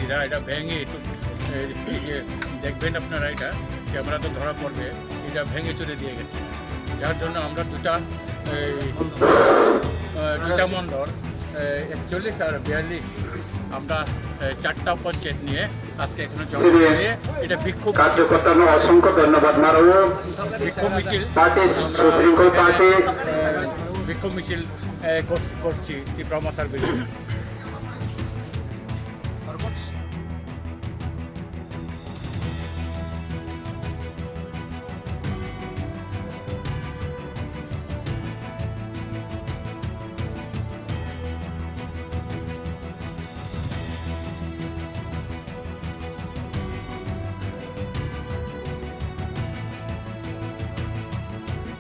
বিরোধীরা এটা ভেঙে একটু এই যে দেখবেন আপনারা, এটা ক্যামেরা তো ধরা পড়বে, এটা ভেঙে চলে দিয়ে গেছে। যার জন্য আমরা দুটা মণ্ডল 41 আর 42 আমরা 4টা পঞ্চায়েত নিয়ে আজকে এখানে জমা দিয়ে এটা বিক্ষোভ অসংখ্য ধন্যবাদ বিক্ষোভ মিছিল করছি তীব্র মাত্রার বিরুদ্ধে।